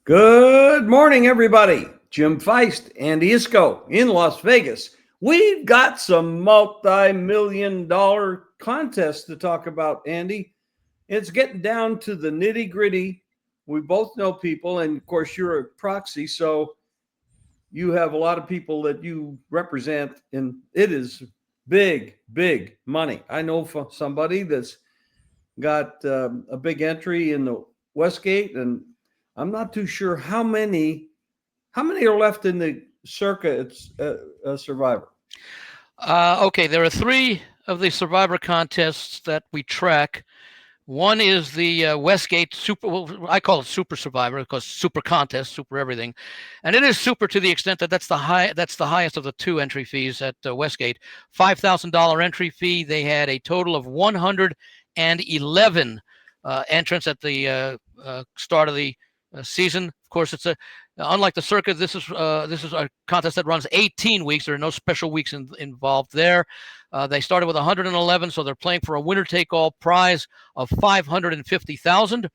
Good morning, everybody. Jim Feist and Iskoe in Las Vegas. We've got some multi-million-dollar contests to talk about, Andy. It's getting down to the nitty-gritty. We both know people, and of course, you're a proxy, so you have a lot of people that you represent, and it is big, big money. I know somebody that's got a big entry in the Westgate, and I'm not too sure how many are left in the Circa Survivor. Okay, there are three of the Survivor contests that we track. One is the Westgate Super. Well, I call it Super Survivor because Super Contest, Super everything, and it is super to the extent that that's the highest of the two entry fees at Westgate. $5,000 entry fee. They had a total of 111 entrants at the start of the season. Of course, it's unlike the Circa. This is a contest that runs 18 weeks. There are no special weeks involved there. They started with 111, so they're playing for a winner-take-all prize of $550,000.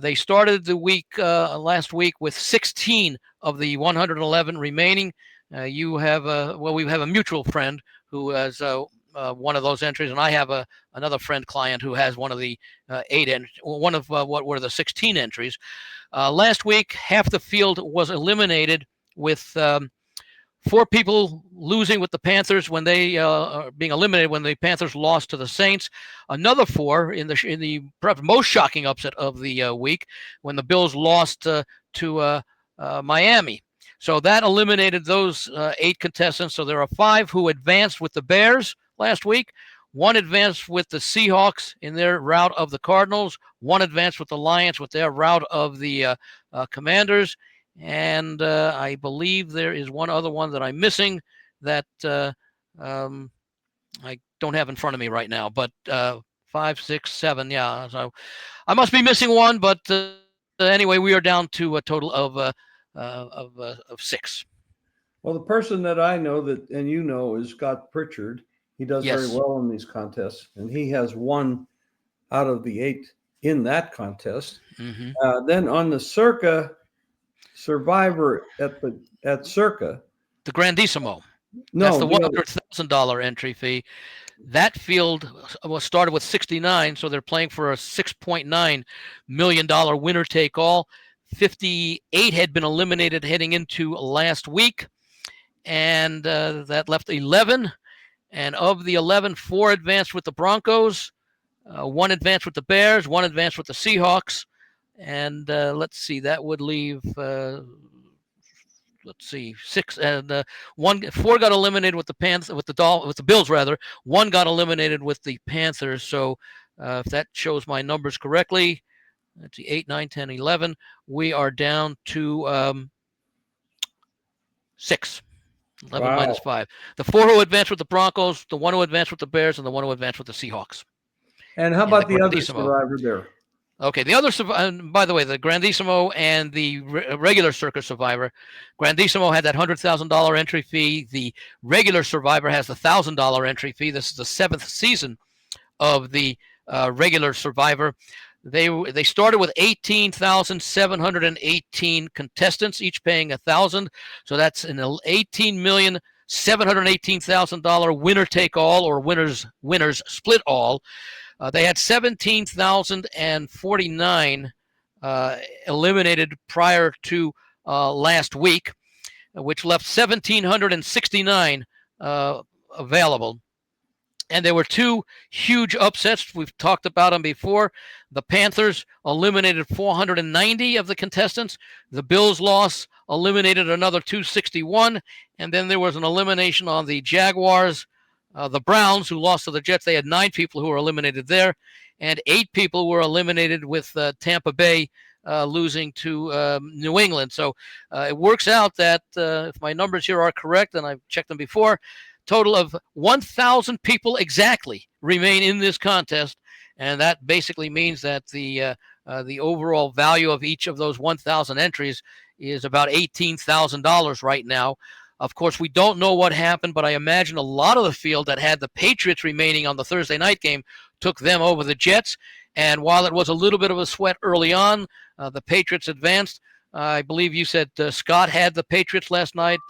They started the week last week with 16 of the 111 remaining. We have a mutual friend who has one of those entries, and I have another friend client who has one of the what were the 16 entries. Last week, half the field was eliminated with 4 people losing with the Panthers when they being eliminated when the Panthers lost to the Saints. Another 4 in the perhaps most shocking upset of the week when the Bills lost to Miami. So that eliminated those 8 contestants. So there are 5 who advanced with the Bears last week. 1 advanced with the Seahawks in their rout of the Cardinals. 1 advanced with the Lions with their rout of the Commanders. And I believe there is one other one that I'm missing that I don't have in front of me right now. But 5, 6, 7, yeah. So I must be missing one. But anyway, we are down to a total of 6. Well, the person that I know and you know is Scott Pritchard. He does Yes. very well in these contests, and he has 1 out of the 8 in that contest. Mm-hmm. Then on the Circa Survivor at Circa, the Grandissimo. No, that's the $100,000 entry fee. That field was started with 69, so they're playing for a $6.9 million winner take all. 58 had been eliminated heading into last week, and that left 11. And of the 11, 4 advanced with the Broncos, 1 advanced with the Bears, 1 advanced with the Seahawks, and let's see, that would leave 6 and 4 got eliminated with the Bills rather. 1 got eliminated with the Panthers. So if that shows my numbers correctly, let's see, 8, 9, 10, 11. We are down to 6. 11 minus 5. The 4 who advanced with the Broncos, the 1 who advanced with the Bears, and the 1 who advanced with the Seahawks. And how about the other survivor there? Okay, the other by the way, the Grandissimo and the regular Circa Survivor. Grandissimo had that $100,000 entry fee. The regular Survivor has the $1,000 entry fee. This is the 7th season of the regular Survivor. They started with 18,718 contestants, each paying $1,000. So that's an $18,718,000 winner take all or winners split all. They had 17,049 eliminated prior to last week, which left 1,769 available. And there were 2 huge upsets. We've talked about them before. The Panthers eliminated 490 of the contestants. The Bills' loss eliminated another 261. And then there was an elimination on the Jaguars. The Browns, who lost to the Jets, they had 9 people who were eliminated there. And 8 people were eliminated with Tampa Bay losing to New England. So it works out that if my numbers here are correct, and I've checked them before, total of 1,000 people exactly remain in this contest, and that basically means that the overall value of each of those 1,000 entries is about $18,000 right now. Of course, we don't know what happened, but I imagine a lot of the field that had the Patriots remaining on the Thursday night game took them over the Jets. And while it was a little bit of a sweat early on, the Patriots advanced. I believe you said Scott had the Patriots last night.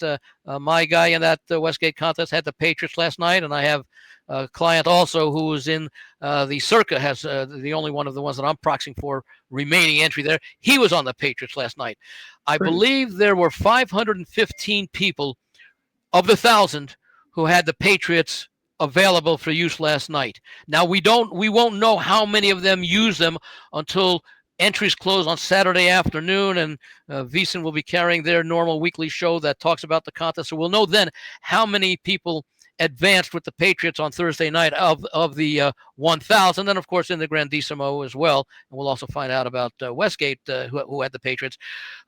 My guy in that Westgate contest had the Patriots last night, and I have a client also who was in the Circa, has the only one of the ones that I'm proxying for remaining entry there. He was on the Patriots last night. I believe there were 515 people of the 1,000 who had the Patriots available for use last night. Now we won't know how many of them use them until entries close on Saturday afternoon, and VSiN will be carrying their normal weekly show that talks about the contest. So we'll know then how many people advanced with the Patriots on Thursday night of the 1,000, and of course in the Grandissimo as well. And we'll also find out about Westgate, who had the Patriots.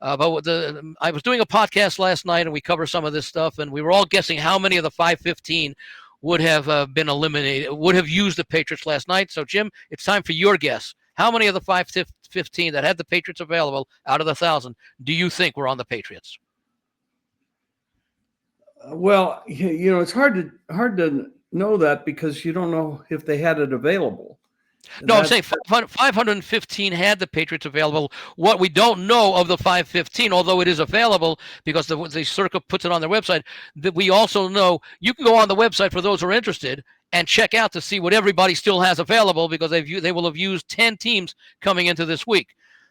I was doing a podcast last night, and we covered some of this stuff, and we were all guessing how many of the 515 would have been eliminated, would have used the Patriots last night. So, Jim, it's time for your guess. How many of the 515 that had the Patriots available out of the 1,000 do you think were on the Patriots? Well, it's hard to know that because you don't know if they had it available. No, I'm saying 515 had the Patriots available. What we don't know of the 515, although it is available because the Circa puts it on their website, that we also know you can go on the website for those who are interested and check out to see what everybody still has available because they will have used 10 teams coming into this week.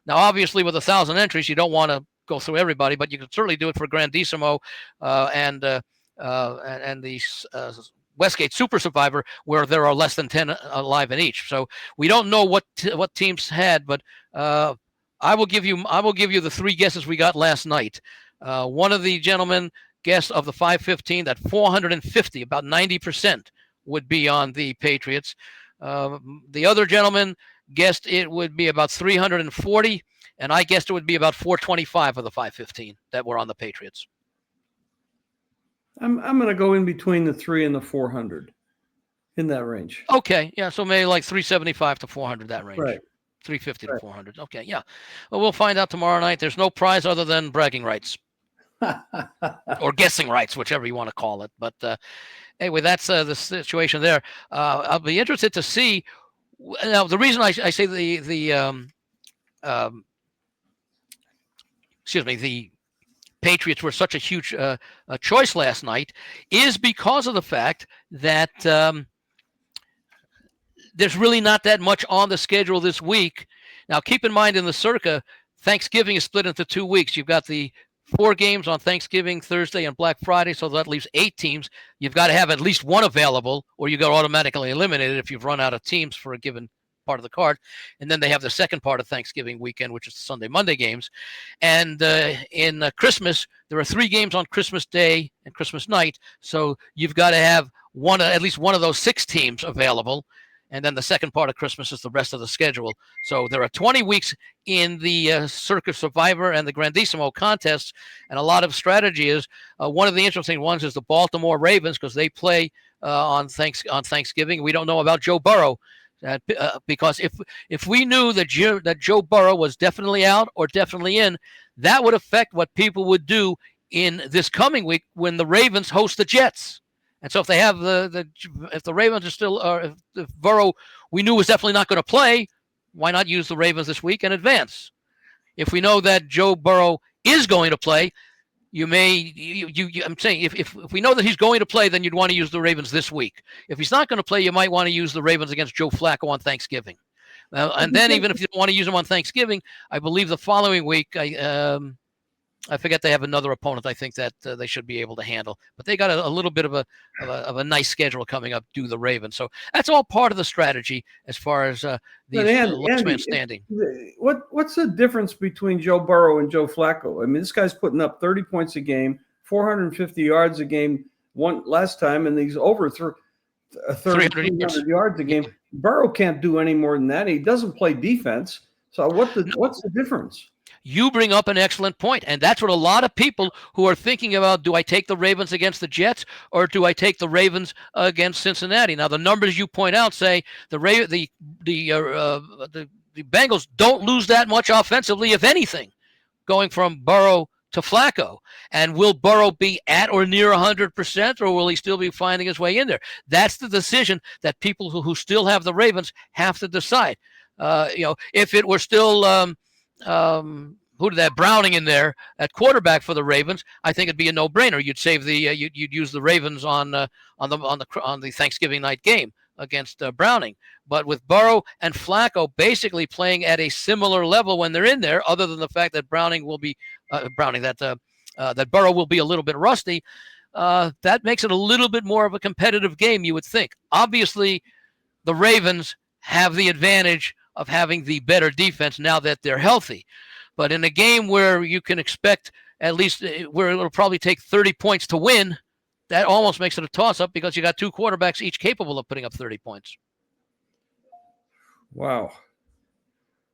Now, obviously, with 1,000 entries, you don't want to go through everybody, but you can certainly do it for Grandissimo and the Westgate Super Survivor, where there are less than 10 alive in each. So we don't know what teams had, but I will give you the three guesses we got last night. One of the gentlemen guessed of the 515 that 450, about 90%, would be on the Patriots. The other gentleman guessed it would be about 340, and I guessed it would be about 425 of the 515 that were on the Patriots. I'm going to go in between the 3 and the 400, in that range. Okay, yeah, so maybe like 375 to 400, that range. Right. 350 to 400. Okay, yeah. Well, we'll find out tomorrow night. There's no prize other than bragging rights. Or guessing rights, whichever you want to call it. But anyway, that's the situation there. I'll be interested to see. Now, the reason I say the Patriots were such a huge choice last night is because of the fact that there's really not that much on the schedule this week. Now, keep in mind in the Circa, Thanksgiving is split into 2 weeks. You've got the 4 games on Thanksgiving, Thursday, and Black Friday, so that leaves 8 teams. You've got to have at least one available, or you got automatically eliminated if you've run out of teams for a given part of the card. And then they have the second part of Thanksgiving weekend, which is the Sunday, Monday games. And in Christmas, there are 3 games on Christmas Day and Christmas night. So you've got to have at least one of those 6 teams available. And then the second part of Christmas is the rest of the schedule. So there are 20 weeks in the Circa Survivor and the Grandissimo contests. And a lot of strategy is one of the interesting ones is the Baltimore Ravens, because they play on Thanksgiving. We don't know about Joe Burrow. Because if we knew that Joe Burrow was definitely out or definitely in, that would affect what people would do in this coming week when the Ravens host the Jets. And so if they have if the Ravens are still, or if Burrow we knew was definitely not going to play, why not use the Ravens this week in advance? If we know that Joe Burrow is going to play, I'm saying if we know that he's going to play, then you'd want to use the Ravens this week. If he's not going to play, you might want to use the Ravens against Joe Flacco on Thanksgiving. And then even if you don't want to use him on Thanksgiving, I believe the following week, I forget, they have another opponent I think that they should be able to handle. But they got a little bit of a nice schedule coming up, do the Ravens. So that's all part of the strategy as far as the last man standing. What's the difference between Joe Burrow and Joe Flacco? I mean, this guy's putting up 30 points a game, 450 yards a game last time, and he's over 300 yards a game. Burrow can't do any more than that. He doesn't play defense. So what's the difference? You bring up an excellent point, and that's what a lot of people who are thinking about, do I take the Ravens against the Jets or do I take the Ravens against Cincinnati? Now, the numbers you point out say the Bengals don't lose that much offensively, if anything, going from Burrow to Flacco. And will Burrow be at or near 100%, or will he still be finding his way in there? That's the decision that people who still have the Ravens have to decide. If it were still who who did that Browning in there at quarterback for the Ravens, I think it'd be a no-brainer. You'd save the you'd use the Ravens on the Thanksgiving night game against Browning. But with Burrow and Flacco basically playing at a similar level when they're in there, other than the fact that Browning will be that Burrow will be a little bit rusty, that makes it a little bit more of a competitive game, you would think. Obviously, the Ravens have the advantage of having the better defense now that they're healthy. But in a game where you can expect at least where it'll probably take 30 points to win, that almost makes it a toss-up because you got two quarterbacks each capable of putting up 30 points. Wow.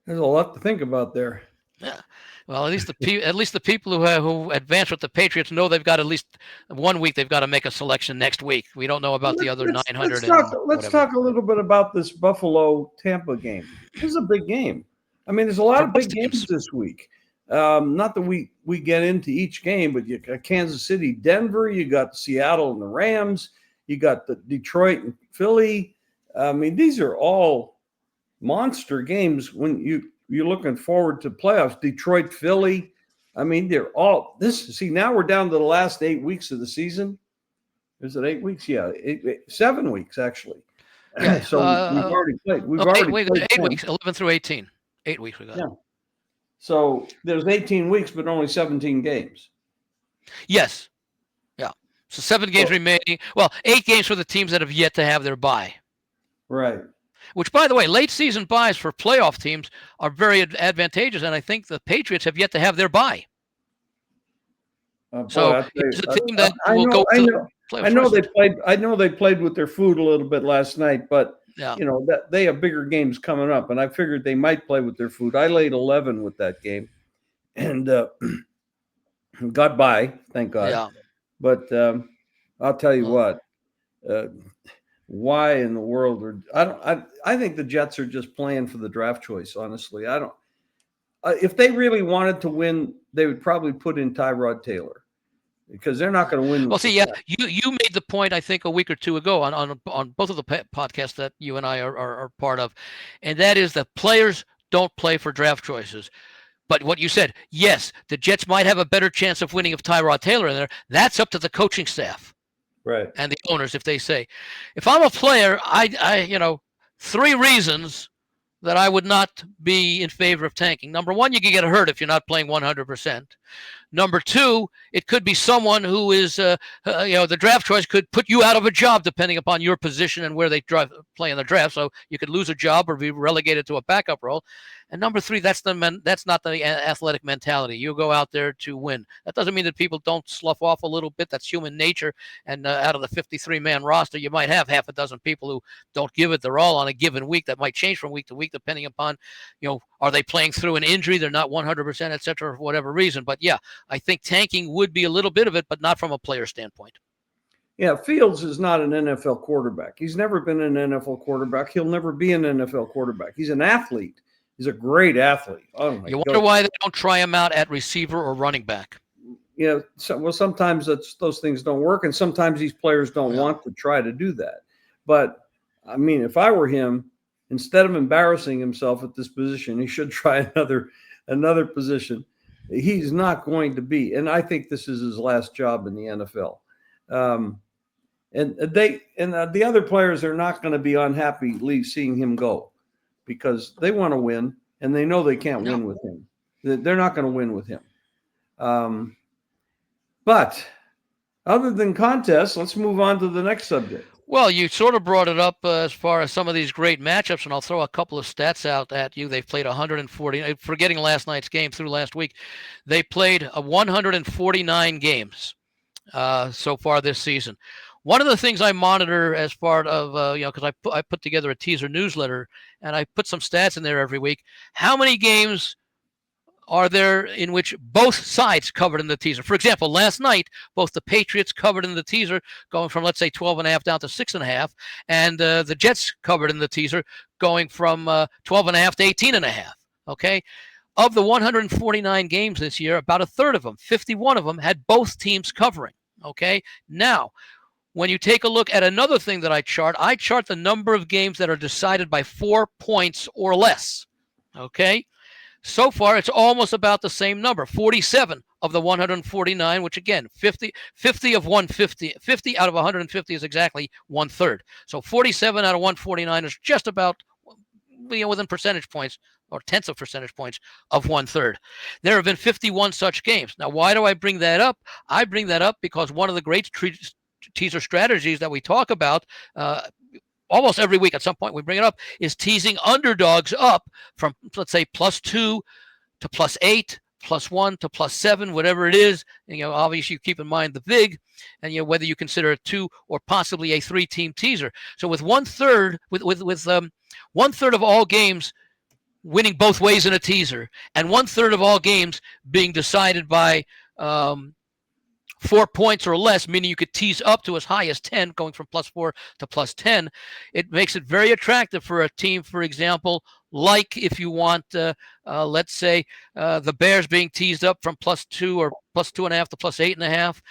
There's a lot to think about there. Yeah. Well, at least the people who advance with the Patriots know they've got at least 1 week. They've got to make a selection next week. We don't know about the other 900. Let's talk a little bit about this Buffalo-Tampa game. This is a big game. I mean, there's a lot of big games this week. Not that we get into each game, but you got Kansas City, Denver. You got Seattle and the Rams. You got the Detroit and Philly. I mean, these are all monster games when you're looking forward to playoffs. Detroit, Philly. I mean, they're all this. See, now we're down to the last 8 weeks of the season. Is it 8 weeks? Yeah, 7 weeks actually. Yeah. So we've already played. We've already played 8 weeks, 11 through 18. 8 weeks we got. Yeah. So there's 18 weeks, but only 17 games. Yes. Yeah. So 7 games remaining. Well, 8 games for the teams that have yet to have their bye. Right. Which, by the way, late season buys for playoff teams are very advantageous, and I think the Patriots have yet to have their bye. So it's a team that will go to the playoffs. I know they played with their food a little bit last night, but you know that they have bigger games coming up, and I figured they might play with their food. I laid 11 with that game, and got by, thank God. Yeah. But I'll tell you what. Why in the world I think the Jets are just playing for the draft choice, honestly. I don't if they really wanted to win, they would probably put in Tyrod Taylor because they're not going to win. Well, see, yeah, you made the point I think a week or two ago on both of the podcasts that you and I are part of, and that is that players don't play for draft choices. But what you said, yes, the Jets might have a better chance of winning if Tyrod Taylor in there. That's up to the coaching staff. Right. And the owners, if they say, if I'm a player, I 3 reasons that I would not be in favor of tanking. Number 1, you can get hurt if you're not playing 100%. Number 2, it could be someone who is, the draft choice could put you out of a job depending upon your position and where they play in the draft. So you could lose a job or be relegated to a backup role. And number 3, that's not the athletic mentality. You go out there to win. That doesn't mean that people don't slough off a little bit. That's human nature. And out of the 53-man roster, you might have half a dozen people who don't give it their all on a given week. That might change from week to week depending upon, are they playing through an injury? They're not 100%, et cetera, for whatever reason. But yeah, I think tanking would be a little bit of it, but not from a player standpoint. Yeah, Fields is not an NFL quarterback. He's never been an NFL quarterback. He'll never be an NFL quarterback. He's an athlete. He's a great athlete. Oh my! You wonder why they don't try him out at receiver or running back. Yeah, sometimes those things don't work, and sometimes these players don't want to try to do that. But I mean, if I were him, instead of embarrassing himself at this position, he should try another position. He's not going to be, and I think this is his last job in the NFL. And the other players are not going to be unhappy seeing him go, because they want to win and they know they can't win with him. They're not going to win with him. But other than contests, let's move on to the next subject. Well, you sort of brought it up as far as some of these great matchups, and I'll throw a couple of stats out at you. They've played 140, forgetting last night's game through last week. They played 149 games so far this season. One of the things I monitor as part of, because I put together a teaser newsletter, and I put some stats in there every week. How many games are there in which both sides covered in the teaser? For example, last night, both the Patriots covered in the teaser, going from, let's say, 12.5 down to 6.5, and the Jets covered in the teaser, going from 12.5 to 18.5, okay? Of the 149 games this year, about a third of them, 51 of them, had both teams covering, okay? Now, when you take a look at another thing that I chart the number of games that are decided by 4 points or less, okay? So far, it's almost about the same number, 47 of the 149, which again, 50 of 150, 50 out of 150 is exactly 1/3. So 47 out of 149 is just about within percentage points or tenths of percentage points of 1/3. There have been 51 such games. Now, why do I bring that up? I bring that up because one of the great teaser strategies that we talk about almost every week at some point we bring it up is teasing underdogs up from, let's say, +2 to +8, +1 to +7, whatever it is. And, obviously you keep in mind the VIG, and whether you consider a 2 or possibly a 3-team teaser. So with 1/3, with 1/3 of all games winning both ways in a teaser, and 1/3 of all games being decided by 4 points or less, meaning you could tease up to as high as 10, going from +4 to +10. It makes it very attractive for a team, for example, like if you want, let's say, the Bears being teased up from +2 or +2.5 to +8.5.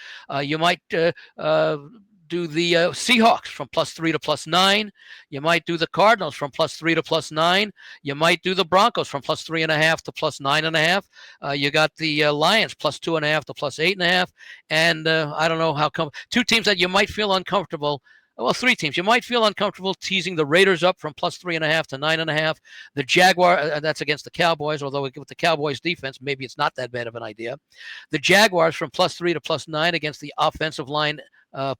You might do the Seahawks from +3 to +9. You might do the Cardinals from +3 to +9. You might do the Broncos from +3.5 to +9.5. You got the Lions +2.5 to +8.5. And I don't know how come 2 teams that you might feel uncomfortable. Well, 3 teams. You might feel uncomfortable teasing the Raiders up from +3.5 to 9.5. The Jaguar, that's against the Cowboys, although with the Cowboys defense, maybe it's not that bad of an idea. The Jaguars from +3 to +9 against the offensive line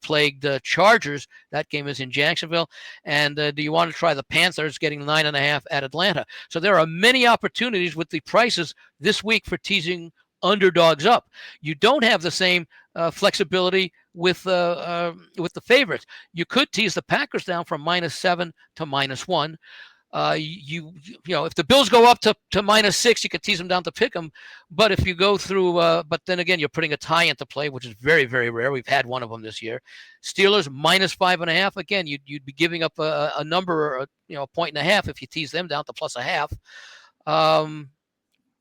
plagued Chargers. That game is in Jacksonville. And do you want to try the Panthers getting 9.5 at Atlanta? So there are many opportunities with the prices this week for teasing underdogs up. You don't have the same flexibility with the favorites. You could tease the Packers down from -7 to -1. If the Bills go up to -6, you could tease them down to pick them. But if you go through, but then again, you're putting a tie into play, which is very, very rare. We've had one of them this year. Steelers -5.5. Again, you'd be giving up a number, or a 1.5 if you tease them down to +0.5.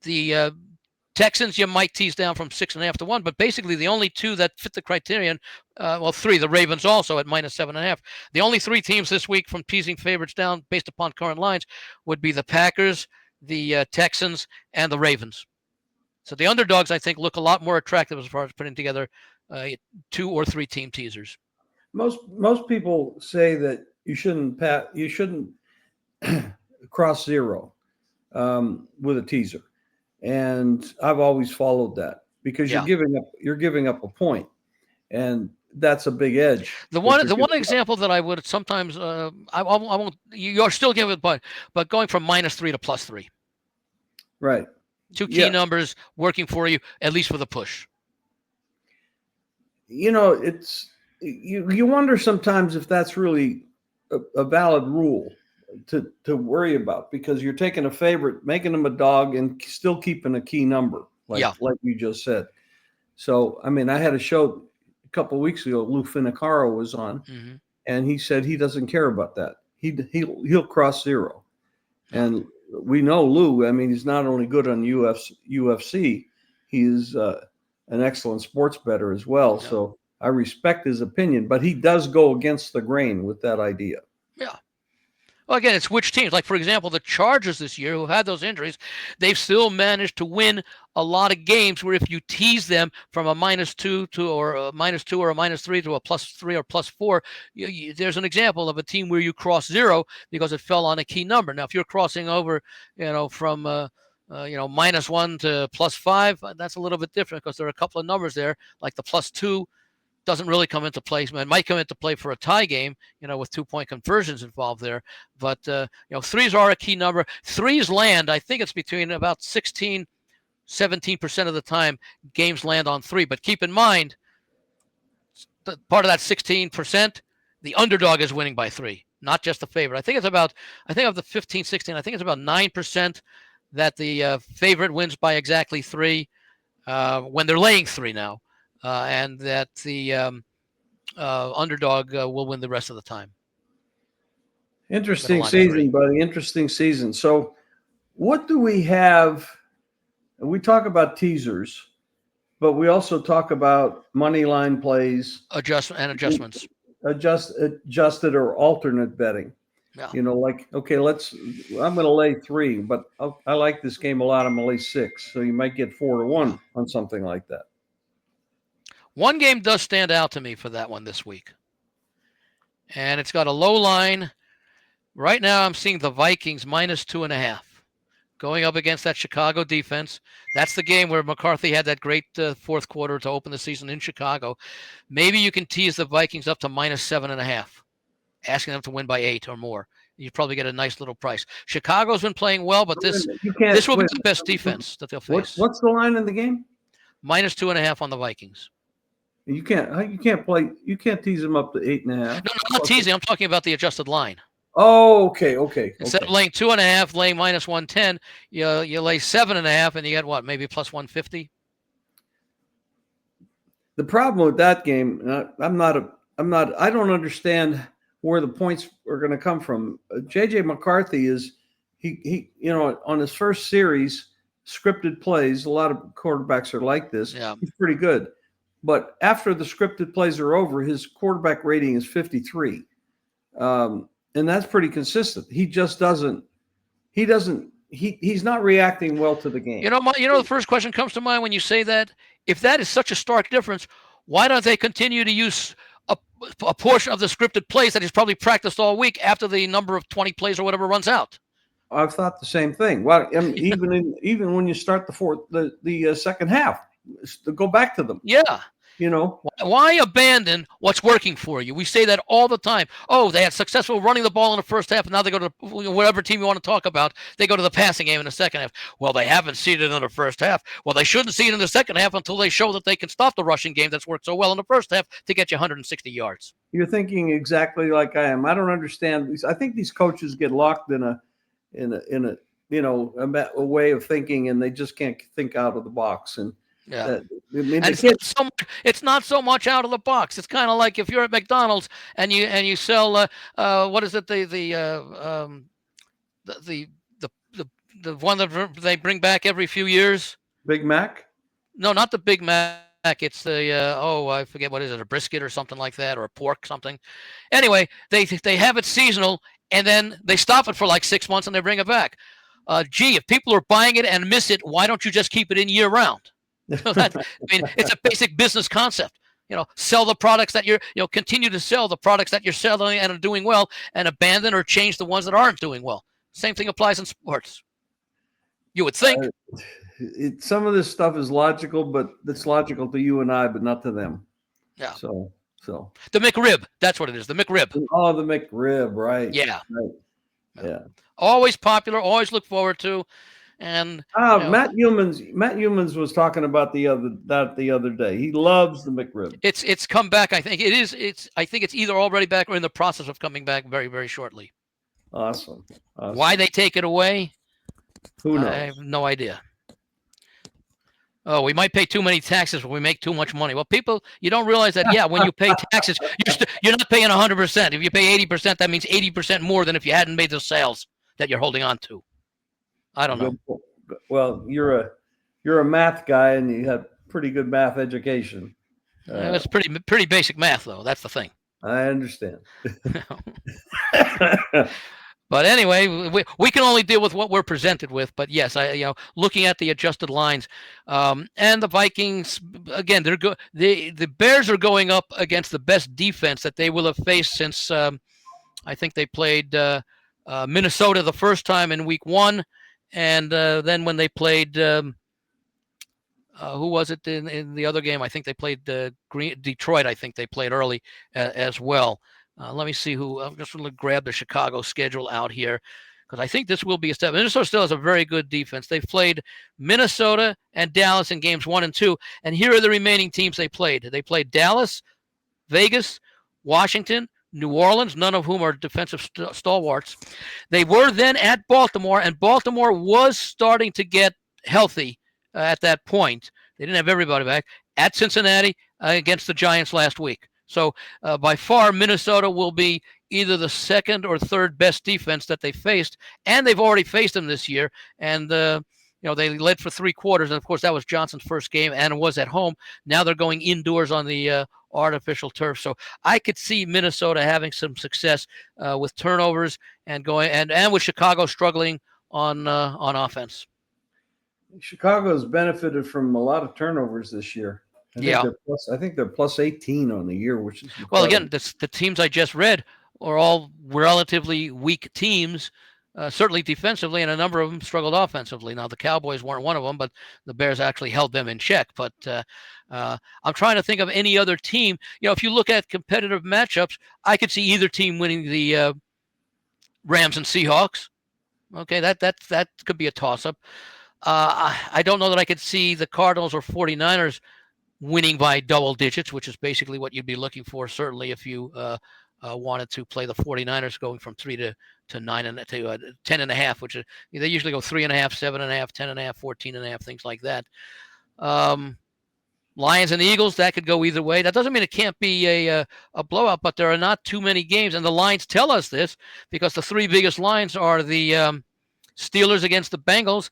The Texans, you might tease down from 6.5 to 1, but basically the only 2 that fit the criterion, 3, the Ravens also at -7.5. The only 3 teams this week from teasing favorites down based upon current lines would be the Packers, the Texans, and the Ravens. So the underdogs, I think, look a lot more attractive as far as putting together 2 or 3 team teasers. Most people say that you shouldn't cross 0 with a teaser. And I've always followed that because you're giving up a point, and that's a big edge. The one example that I would sometimes I won't. You're still giving it, but going from -3 to +3. Right. 2 key numbers working for you, at least for the push. It's you wonder sometimes if that's really a valid rule to worry about, because you're taking a favorite, making them a dog, and still keeping a key number, like you just said. So, I mean, I had a show a couple of weeks ago. Lou Finicaro was on, and he said he doesn't care about that. He'll cross 0, and we know Lou. I mean, he's not only good on UFC, he's an excellent sports bettor as well. Yeah. So I respect his opinion, but he does go against the grain with that idea. Yeah. Well, again, it's which teams. Like, for example, the Chargers this year, who had those injuries, they've still managed to win a lot of games where if you tease them from a -2 to or a -2 or a -3 to a +3 or +4, there's an example of a team where you cross 0 because it fell on a key number. Now, if you're crossing over, from -1 to +5, that's a little bit different because there are a couple of numbers there, like the +2. Doesn't really come into play. It might come into play for a tie game, with 2-point conversions involved there. But, 3s are a key number. 3s land, I think it's between about 16, 17% of the time games land on 3. But keep in mind, part of that 16%, the underdog is winning by 3, not just the favorite. I think of the 15, 16, I think it's about 9% that the favorite wins by exactly 3 when they're laying 3 now. And that the underdog will win the rest of the time. Interesting season, buddy. Interesting season. So what do we have? We talk about teasers, but we also talk about money line plays. Adjustments. Adjusted or alternate betting. Yeah. Like, okay, I'm going to lay 3, but I like this game a lot. I'm going to lay 6. So you might get 4-1 on something like that. One game does stand out to me for that one this week. And it's got a low line. Right now, I'm seeing the Vikings -2.5 going up against that Chicago defense. That's the game where McCarthy had that great fourth quarter to open the season in Chicago. Maybe you can tease the Vikings up to -7.5, asking them to win by 8 or more. You'd probably get a nice little price. Chicago's been playing well, but this will be the best defense that they'll face. What's the line in the game? -2.5 on the Vikings. You can't tease them up to 8.5. No, I'm not teasing. I'm talking about the adjusted line. Oh, okay. Instead of laying 2.5, laying -110, you lay 7.5, and you get what? Maybe plus 150. The problem with that game, I don't understand where the points are going to come from. JJ McCarthy is he on his first series, scripted plays. A lot of quarterbacks are like this. Yeah. He's pretty good, but after the scripted plays are over, his quarterback rating is 53. And that's pretty consistent. He's not reacting well to the game. The first question comes to mind when you say that. If that is such a stark difference, why don't they continue to use a portion of the scripted plays that he's probably practiced all week after the number of 20 plays or whatever runs out? I've thought the same thing. Well, even when you start the second half, go back to them. Yeah. Why abandon what's working for you? We say that all the time. Oh, they had successful running the ball in the first half, and now they go to whatever team you want to talk about. They go to the passing game in the second half. Well, they haven't seen it in the first half. Well, they shouldn't see it in the second half until they show that they can stop the rushing game that's worked so well in the first half to get you 160 yards. You're thinking exactly like I am. I don't understand these. I think these coaches get locked in a way of thinking, and they just can't think out of the box. And yeah, it's not so much out of the box. It's kind of like if you're at McDonald's and you sell what is it, the one that they bring back every few years? Big Mac? No, not the Big Mac. It's the I forget what is it, a brisket or something like that, or a pork something. Anyway, they have it seasonal, and then they stop it for like 6 months and they bring it back. If people are buying it and miss it, why don't you just keep it in year round? It's a basic business concept. Sell the products that continue to sell the products that you're selling and are doing well, and abandon or change the ones that aren't doing well. Same thing applies in sports. You would think. Some of this stuff is logical, but it's logical to you and I, but not to them. Yeah. So the McRib, that's what it is. The McRib. Oh, the McRib, right? Yeah. Right. Yeah. Always popular. Always look forward to. And Matt Humans was talking about the other day. He loves the McRib. It's come back. I think it is. I think it's either already back or in the process of coming back very, very shortly. Awesome. Why they take it away? Who knows? I have no idea. Oh, we might pay too many taxes when we make too much money. Well, people, you don't realize that. Yeah, when you pay taxes, you're not paying 100%. If you pay 80%, that means 80% more than if you hadn't made the sales that you're holding on to. I don't know. Well, you're a math guy, and you have pretty good math education. It's pretty basic math, though. That's the thing. I understand. But anyway, we can only deal with what we're presented with. But yes, looking at the adjusted lines, and the Vikings again, they're good. The Bears are going up against the best defense that they will have faced since I think they played Minnesota the first time in Week 1, and then when they played who was it in the other game? I think they played Detroit. I think they played early as well. Let me see who. I'm just going to grab the Chicago schedule out here because I think this will be a step. Minnesota still has a very good defense. They've played Minnesota and Dallas in games 1 and 2, and here are the remaining teams they played. They played Dallas, Vegas, Washington, New Orleans, none of whom are defensive stalwarts. They were then at Baltimore, and Baltimore was starting to get healthy at that point. They didn't have everybody back. At Cincinnati against the Giants last week. So by far, Minnesota will be either the second or third best defense that they faced, and they've already faced them this year. And they led for 3 quarters, and of course that was Johnson's first game, and it was at home. Now they're going indoors on the artificial turf. So I could see Minnesota having some success with turnovers and going and with Chicago struggling on offense. Chicago's benefited from a lot of turnovers this year. I think they're plus 18 on the year, which is incredible. Well, again, the teams I just read are all relatively weak teams, certainly defensively, and a number of them struggled offensively. Now, the Cowboys weren't one of them, but the Bears actually held them in check. But I'm trying to think of any other team. If you look at competitive matchups, I could see either team winning the Rams and Seahawks. Okay, that could be a toss-up. I don't know that I could see the Cardinals or 49ers winning by double digits, which is basically what you'd be looking for, certainly if you wanted to play the 49ers going from 3 to 9 and to 10.5, which is, they usually go 3.5, 7.5, 10.5, 14.5, things like that. Lions and Eagles, that could go either way. That doesn't mean it can't be a blowout, but there are not too many games, and the lines tell us this because the 3 biggest lines are the Steelers against the Bengals.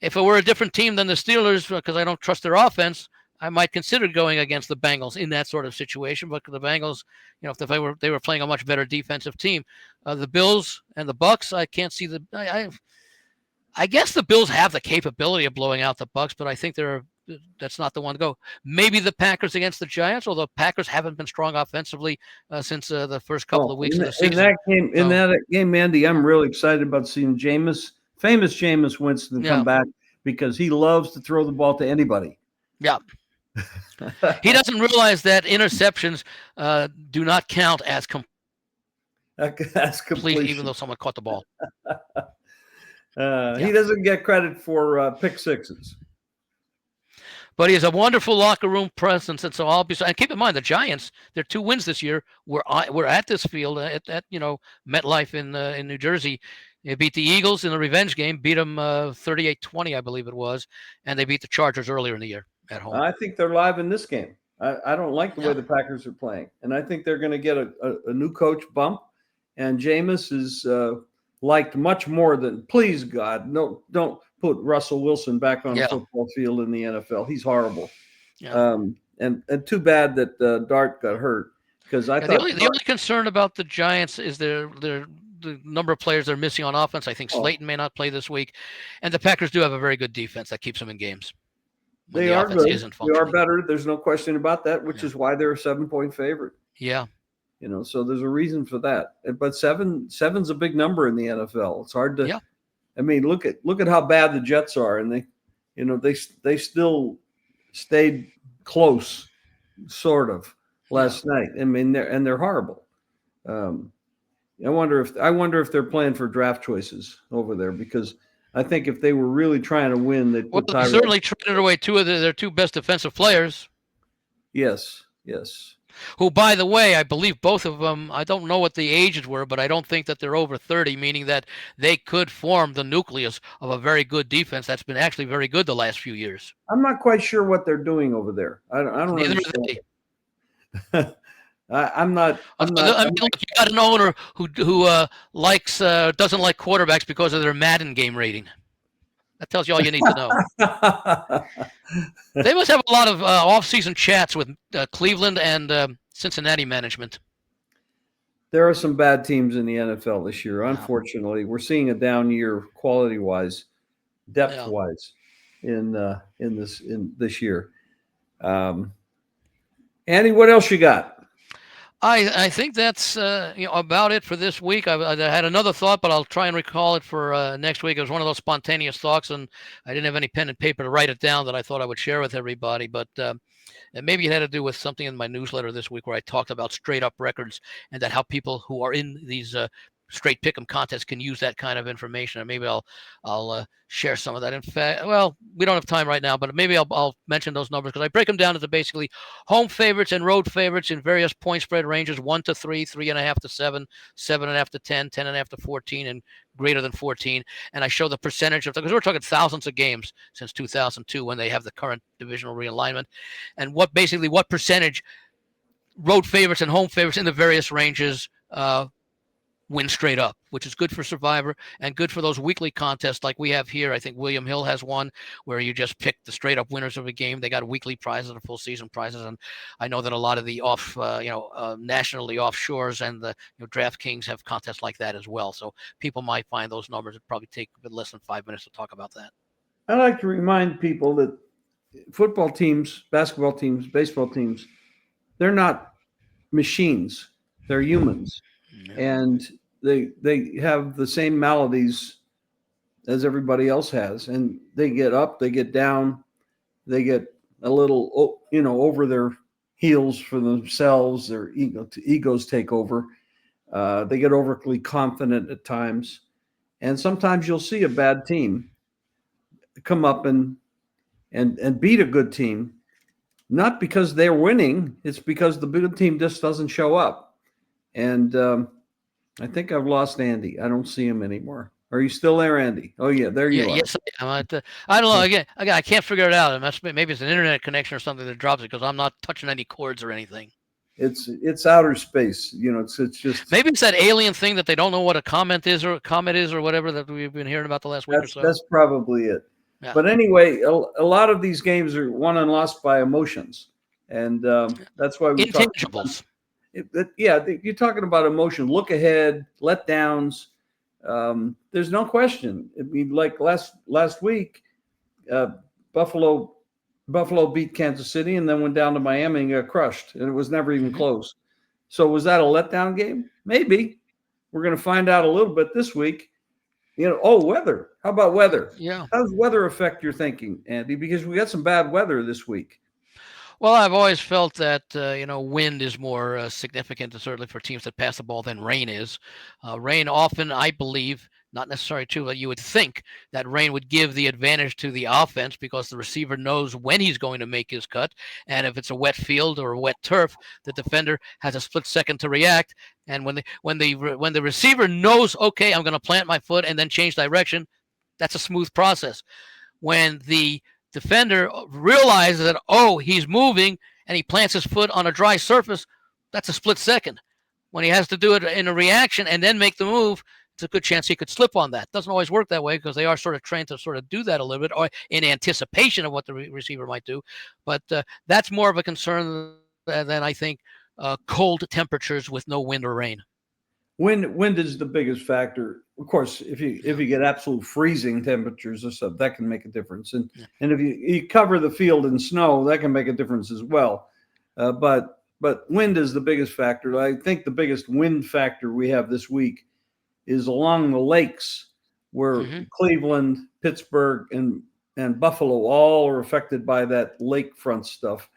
If it were a different team than the Steelers, because I don't trust their offense, I might consider going against the Bengals in that sort of situation. But the Bengals, if they were playing a much better defensive team, the Bills and the Bucks, I can't see the. I guess the Bills have the capability of blowing out the Bucks, but I think that's not the one to go. Maybe the Packers against the Giants, although Packers haven't been strong offensively since the first couple of weeks of the season. In that game, Andy, I'm really excited about seeing famous Jameis Winston come back because he loves to throw the ball to anybody. Yeah. He doesn't realize that interceptions do not count as completion, even though someone caught the ball. He doesn't get credit for pick sixes. But he has a wonderful locker room presence, and so and keep in mind the Giants, their 2 wins this year were at this field at MetLife in New Jersey. They beat the Eagles in the revenge game, beat them 38-20, I believe it was, and they beat the Chargers earlier in the year at home. I think they're live in this game. I don't like the way the Packers are playing, and I think they're going to get a new coach bump, and Jameis is liked much more than, please God, no, don't put Russell Wilson back on a football field in the NFL. He's horrible. Yeah. And too bad that Dart got hurt, because I thought the only concern about the Giants is the number of players they're missing on offense. I think Slayton may not play this week, and the Packers do have a very good defense that keeps them in games. They are good. They are better. There's no question about that, which is why they're a 7-point favorite. Yeah. So there's a reason for that. But seven's a big number in the NFL. It's hard to. Yeah. I mean, look at how bad the Jets are, and they still stayed close, sort of, last night. I mean, they're horrible. I wonder if they're playing for draft choices over there, because I think if they were really trying to win, they'd put they certainly traded away 2 of their 2 best defensive players. Yes. Who, by the way, I believe both of them, I don't know what the ages were, but I don't think that they're over 30, meaning that they could form the nucleus of a very good defense that's been actually very good the last few years. I'm not quite sure what they're doing over there. I don't understand. I'm not. I mean, look, you got an owner who doesn't like quarterbacks because of their Madden game rating. That tells you all you need to know. They must have a lot of off-season chats with Cleveland and Cincinnati management. There are some bad teams in the NFL this year. Unfortunately, we're seeing a down year, quality-wise, depth-wise, in this year. Andy, what else you got? I think that's about it for this week. I had another thought, but I'll try and recall it for next week. It was one of those spontaneous thoughts, and I didn't have any pen and paper to write it down that I thought I would share with everybody. But maybe it had to do with something in my newsletter this week where I talked about straight up records and that how people who are in these straight pick'em contests can use that kind of information. And maybe I'll share some of that. In fact, well, we don't have time right now, but maybe I'll mention those numbers because I break them down into basically home favorites and road favorites in various point spread ranges: 1 to 3, 3.5 to 7, 7.5 to 10, 10.5 to 14, and greater than 14. And I show the percentage of, because we're talking thousands of games since 2002 when they have the current divisional realignment, and what percentage road favorites and home favorites in the various ranges win straight up, which is good for Survivor and good for those weekly contests like we have here. I think William Hill has one where you just pick the straight up winners of a game. They got weekly prizes or full season prizes, and I know that a lot of the nationally offshores and the DraftKings have contests like that as well. So people might find those numbers. It'd probably take a bit less than 5 minutes to talk about that. I like to remind people that football teams, basketball teams, baseball teams, they're not machines. They're humans. And they have the same maladies as everybody else has. And they get up, they get down, they get a little, over their heels for themselves. Their egos take over. They get overly confident at times. And sometimes you'll see a bad team come up and beat a good team, not because they're winning. It's because the good team just doesn't show up. And I think I've lost Andy. I don't see him anymore. Are you still there, Andy? Oh yeah, there you are. Yes, I don't know. Again, I can't figure it out. Maybe it's an internet connection or something that drops it because I'm not touching any cords or anything. It's outer space. It's just maybe it's that alien thing that they don't know what a comet is or whatever that we've been hearing about the last week or so. That's probably it. Yeah. But anyway, a lot of these games are won and lost by emotions, and that's why we intangibles. You're talking about emotion. Look ahead, letdowns. There's no question. I mean, like last week, Buffalo beat Kansas City and then went down to Miami and got crushed, and it was never even close. So was that a letdown game? Maybe. We're going to find out a little bit this week. Weather. How about weather? Yeah. How does weather affect your thinking, Andy? Because we got some bad weather this week. Well, I've always felt that, wind is more significant, certainly for teams that pass the ball, than rain is. Rain often, I believe, not necessarily true, but you would think that rain would give the advantage to the offense because the receiver knows when he's going to make his cut. And if it's a wet field or a wet turf, the defender has a split second to react. And when the receiver knows, okay, I'm going to plant my foot and then change direction, that's a smooth process. When the defender realizes that, he's moving and he plants his foot on a dry surface, that's a split second. When he has to do it in a reaction and then make the move, it's a good chance he could slip on that. Doesn't always work that way because they are sort of trained to sort of do that a little bit or in anticipation of what the receiver might do. But that's more of a concern than I think cold temperatures with no wind or rain. Wind is the biggest factor. Of course, if you get absolute freezing temperatures or stuff, that can make a difference. And if you cover the field in snow, that can make a difference as well. But wind is the biggest factor. I think the biggest wind factor we have this week is along the lakes, where Cleveland, Pittsburgh, and Buffalo all are affected by that lakefront stuff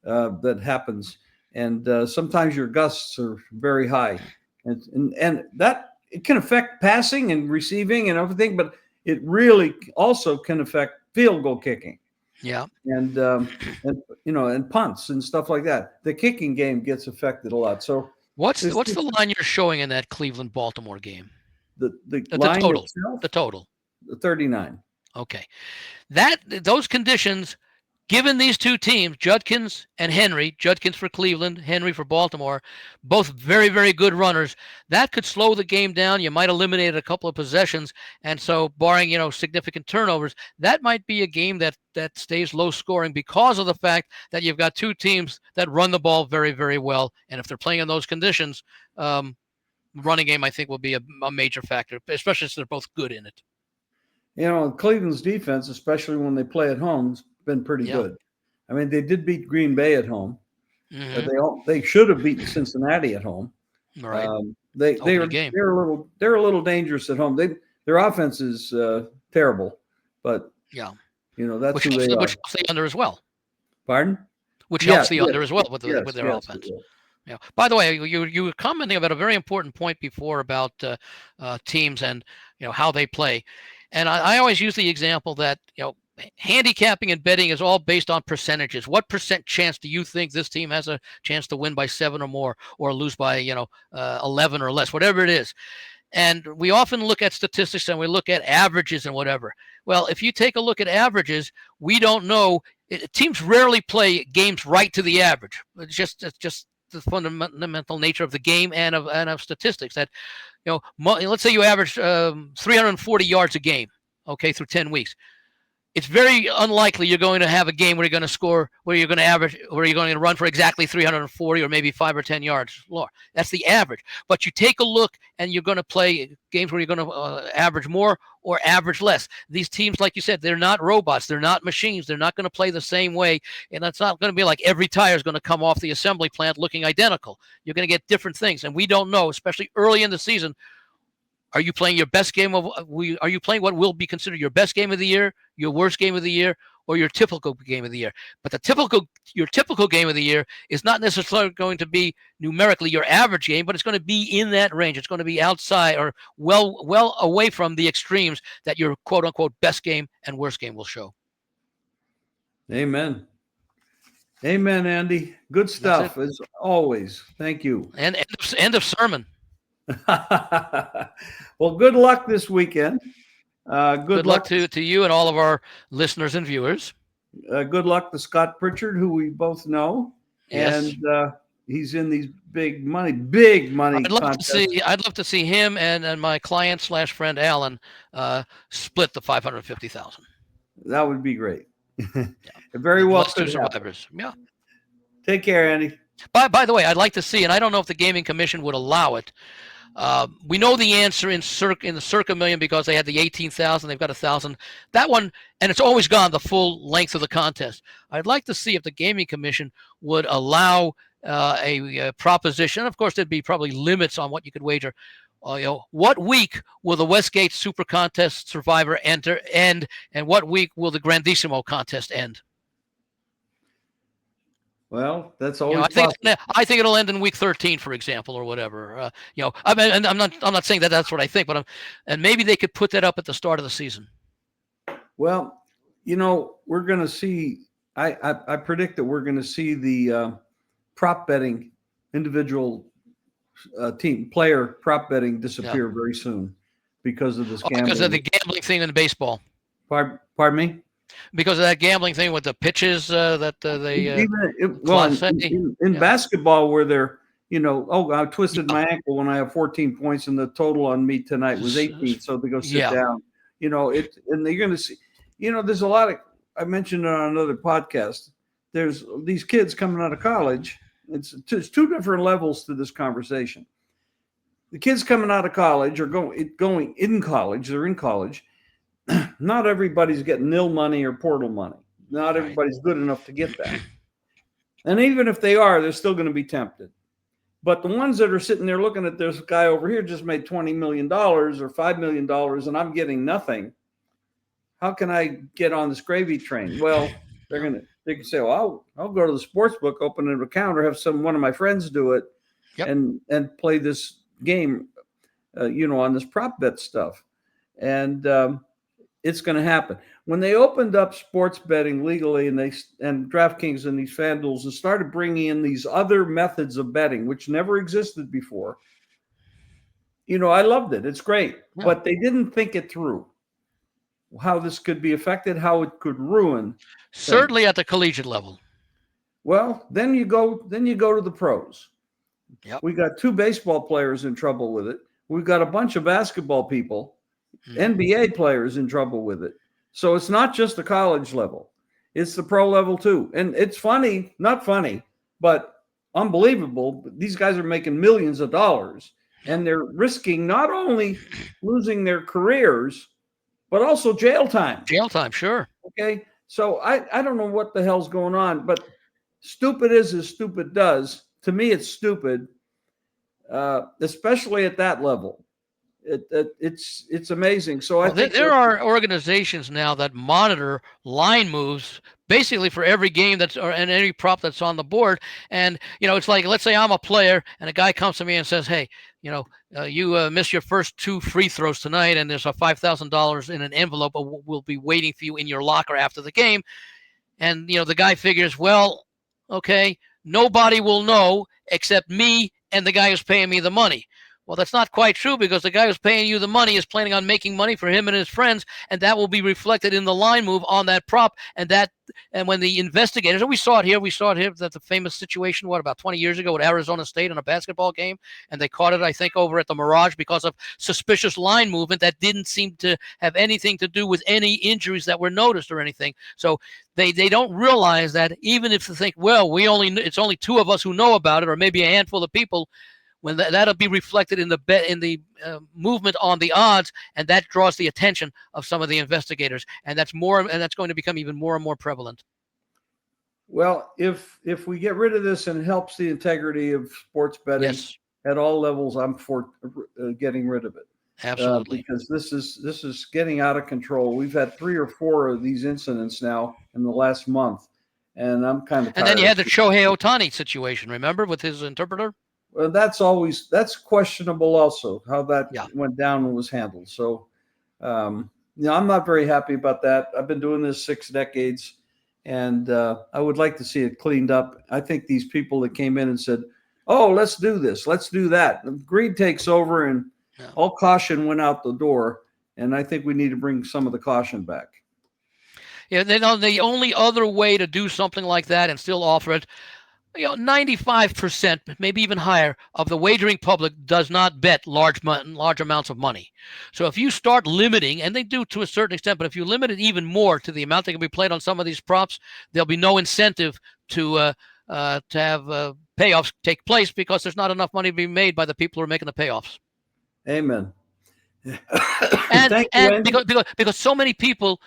that happens. And sometimes your gusts are very high. And that it can affect passing and receiving and everything, but it really also can affect field goal kicking. Yeah. And punts and stuff like that. The kicking game gets affected a lot. So what's the line you're showing in that Cleveland-Baltimore game? The line total. Itself, the total. 39. Okay. Those conditions, given these two teams, Judkins and Henry, Judkins for Cleveland, Henry for Baltimore, both very, very good runners, that could slow the game down. You might eliminate a couple of possessions. And so barring, significant turnovers, that might be a game that stays low scoring because of the fact that you've got two teams that run the ball very, very well. And if they're playing in those conditions, running game, I think, will be a major factor, especially since they're both good in it. Cleveland's defense, especially when they play at home, has been pretty good. I mean, they did beat Green Bay at home. They should have beaten Cincinnati at home. Right. They're a little dangerous at home. Their offense is terrible, but that's which who they are. Which helps the under as well. Pardon? Which helps the under as well with their offense. Yeah. By the way, you were commenting about a very important point before about teams and how they play, and I always use the example that handicapping and betting is all based on percentages. What percent chance do you think this team has a chance to win by 7 or more, or lose by 11 or less, whatever it is? And we often look at statistics and we look at averages and whatever. Well, if you take a look at averages, we don't know. Teams rarely play games right to the average. It's just the fundamental nature of the game and of statistics. That let's say you average 340 yards a game, okay, through 10 weeks. It's very unlikely you're going to have a game where you're going to score, where you're going to average, where you're going to run for exactly 340 or maybe 5 or 10 yards lower. That's the average. But you take a look and you're going to play games where you're going to average more or average less. These teams, like you said, they're not robots. They're not machines. They're not going to play the same way. And that's not going to be like every tire is going to come off the assembly plant looking identical. You're going to get different things. And we don't know, especially early in the season, are you playing your best game are you playing what will be considered your best game of the year, your worst game of the year, or your typical game of the year? But your typical game of the year is not necessarily going to be numerically your average game, but it's going to be in that range. It's going to be outside or well away from the extremes that your quote unquote best game and worst game will show. Amen. Amen, Andy. Good stuff as always. Thank you. And end of sermon. Well, good luck this weekend. Good luck to you and all of our listeners and viewers. Good luck to Scott Pritchard, who we both know. Yes. And he's in these big money I'd love to see him and my client / friend Alan split the $550,000. That would be great. Very well. Two survivors. Yeah. Take care, Andy. By the way, I'd like to see, and I don't know if the Gaming Commission would allow it. We know the answer in the Circa Million because they had the 18,000. They've got 1,000. That one, and it's always gone the full length of the contest. I'd like to see if the Gaming Commission would allow a proposition. Of course, there'd be probably limits on what you could wager. What week will the Westgate Super Contest Survivor end, and what week will the Grandissimo contest end? Well, that's always. I think it'll end in week 13, for example, or whatever. I mean, I'm not saying that that's what I think, but and maybe they could put that up at the start of the season. Well, we're going to see. I predict that we're going to see the prop betting, individual team player prop betting disappear very soon because of this gambling. Because of the gambling thing in baseball. Pardon me. Because of that gambling thing with the pitches that they in basketball where they're I twisted my ankle when I have 14 points and the total on me tonight was 18, so they go sit down. And they're going to see. There's a lot of, I mentioned it on another podcast. There's these kids coming out of college. It's two different levels to this conversation. The kids coming out of college are going in college. They're in college. Not everybody's getting nil money or portal money. Not everybody's good enough to get that. And even if they are, they're still going to be tempted. But the ones that are sitting there looking at this guy over here just made $20 million or $5 million and I'm getting nothing. How can I get on this gravy train? Well, they can say, well, I'll go to the sports book, open an account, or have one of my friends do it and play this game, on this prop bet stuff. And it's going to happen. When they opened up sports betting legally and DraftKings and these FanDuels and started bringing in these other methods of betting, which never existed before, I loved it. It's great. Yeah. But they didn't think it through, how this could be affected, how it could ruin. Certainly at the collegiate level. Well, then you go to the pros. Yep. We got 2 baseball players in trouble with it. We've got a bunch of basketball people. NBA players in trouble with it. So it's not just the college level. It's the pro level too. And it's not funny, but unbelievable. These guys are making millions of dollars and they're risking not only losing their careers, but also jail time. Jail time, sure. Okay. So I don't know what the hell's going on, but stupid is as stupid does. To me, it's stupid, especially at that level. It's amazing. So I think there are organizations now that monitor line moves basically for every game and any prop that's on the board. And it's like, let's say I'm a player and a guy comes to me and says, hey, you missed your first 2 free throws tonight, and there's a $5,000 in an envelope. We'll be waiting for you in your locker after the game. And the guy figures, well, okay, nobody will know except me and the guy who's paying me the money. Well, that's not quite true, because the guy who's paying you the money is planning on making money for him and his friends, and that will be reflected in the line move on that prop. And when the investigators, and we saw it here that the famous situation, about 20 years ago with Arizona State in a basketball game, and they caught it, I think, over at the Mirage because of suspicious line movement that didn't seem to have anything to do with any injuries that were noticed or anything. So they don't realize that, even if they think, well, it's only two of us who know about it, or maybe a handful of people, when that'll be reflected in the movement on the odds, and that draws the attention of some of the investigators, and that's going to become even more and more prevalent. Well, if we get rid of this and it helps the integrity of sports betting at all levels, I'm for getting rid of it. Absolutely, because this is getting out of control. We've had 3 or 4 of these incidents now in the last month, and I'm kind of tired. And then you had the Shohei Ohtani situation, remember, with his interpreter? Well, that's questionable also, how that went down and was handled. So, I'm not very happy about that. I've been doing this 6 decades, and I would like to see it cleaned up. I think these people that came in and said, oh, let's do this, let's do that, and greed takes over, and all caution went out the door. And I think we need to bring some of the caution back. Yeah, the only other way to do something like that and still offer it, 95%, maybe even higher, of the wagering public does not bet large amounts of money. So if you start limiting, and they do to a certain extent, but if you limit it even more to the amount that can be played on some of these props, there'll be no incentive to have payoffs take place, because there's not enough money to be made by the people who are making the payoffs. Amen. and because so many people,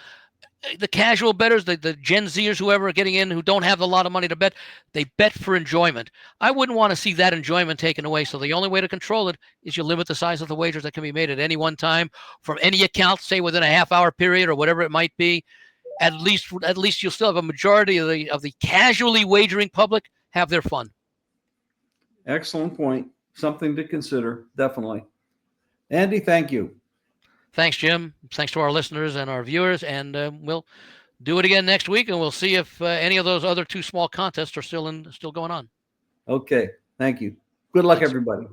the casual bettors, the Gen Zers, whoever are getting in, who don't have a lot of money to bet, they bet for enjoyment. I wouldn't want to see that enjoyment taken away. So the only way to control it is you limit the size of the wagers that can be made at any one time from any account, say within a half-hour period or whatever it might be. At least you'll still have a majority of the casually wagering public have their fun. Excellent point. Something to consider, definitely. Andy, thank you. Thanks, Jim. Thanks to our listeners and our viewers. And we'll do it again next week, and we'll see if any of those other 2 small contests are still going on. Okay. Thank you. Good luck, everybody.